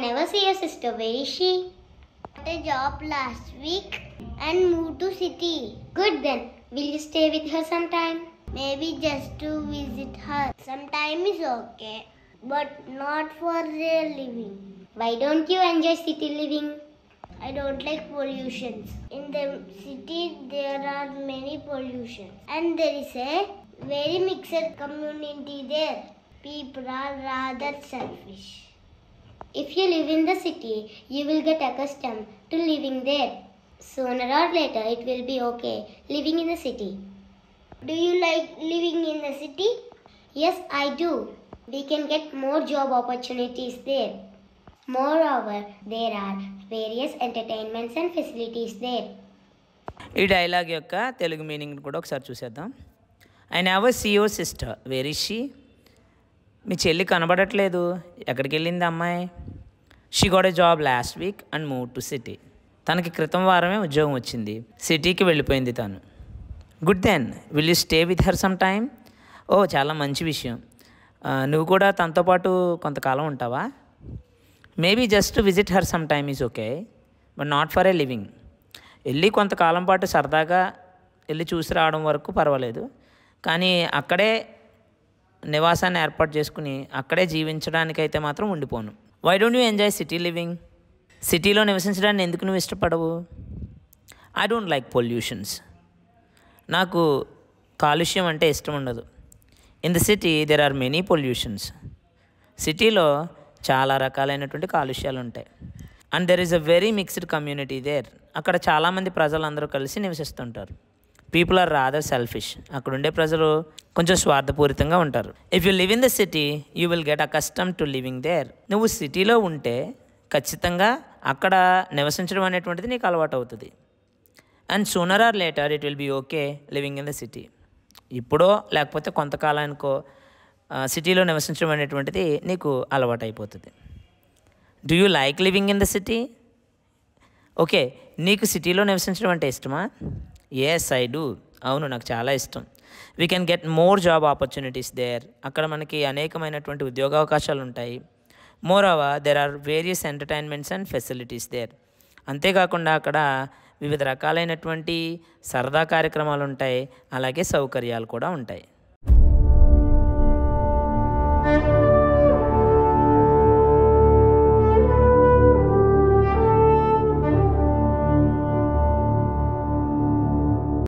never see your sister. Where is she? Got a job last week and moved to city. Good then. Will you stay with her sometime? Maybe just to visit her. Sometime is okay, but not for real living. Why don't you enjoy city living? I don't like pollutions. In the city there are many pollutions and there is a very mixed community there. People are rather selfish. If you live in the city, you will get accustomed to living there. Sooner or later it will be okay living in the city. Do you like living in the city? Yes, I do. We can get more job opportunities there. Moreover, there are various entertainments and facilities there. ఈ dialogue యొక్క Telugu meaning కూడా ఒకసారి చూసేద్దాం. I never see your sister. Where is she? మీ చెల్లి కనబడట్లేదు. ఎక్కడికి వెళ్ళింది అమ్మాయి? She got a job last week and move to city. తనకి క్రితం వారమే ఉద్యోగం వచ్చింది, సిటీకి వెళ్ళిపోయింది తను. Good then, will you stay with her some time? ఓ, చాలా మంచి విషయం. నువ్వు కూడా తనతో పాటు కొంతకాలం ఉంటావా? Maybe just to visit her some time is okay, but not for a living. వెళ్ళి కొంతకాలం పాటు సరదాగా వెళ్ళి చూసి రావడం వరకు పర్వాలేదు, కానీ అక్కడే నివాసాన్ని ఏర్పాటు చేసుకుని అక్కడే జీవించడానికైతే మాత్రం ఉండిపోను. Why don't you enjoy city living? సిటీలో నివసించడాన్ని ఎందుకు నువ్వు ఇష్టపడవు? I don't like pollutions. నాకు కాలుష్యం అంటే ఇష్టం ఉండదు. In the city there are many pollutions. సిటీలో చాలా రకాలైనటువంటి కాలుష్యాలు ఉంటాయి. And there is a very mixed community there. అక్కడ చాలామంది ప్రజలందరూ కలిసి నివసిస్తుంటారు. People are rather selfish. అక్కడ ఉండే ప్రజలు కొంచెం స్వార్థపూరితంగా ఉంటారు. If you live in the city you will get accustom to living there. నువ్వు సిటీలో ఉంటే ఖచ్చితంగా అక్కడ నివసించడం అనేటువంటిది నీకు అలవాటు అవుతుంది. And sooner or later it will be okay living in the city. ఇప్పుడో లేకపోతే కొంతకాలానికో సిటీలో నివసించడం అనేటువంటిది నీకు అలవాటు అయిపోతుంది. Do you like living in the city? Okay, నీకు సిటీలో నివసించడం అంటే ఇష్టమా? Yes, I do. అవును, నాకు చాలా ఇష్టం. We can get more job opportunities there. అక్కడ మనకి అనేకమైనటువంటి ఉద్యోగావకాశాలు ఉంటాయి. Moreover there are various entertainments and facilities there. అంతేకాకుండా అక్కడ వివిధ రకాలైనటువంటి సరదా కార్యక్రమాలు ఉంటాయి, అలాగే సౌకర్యాలు కూడా ఉంటాయి.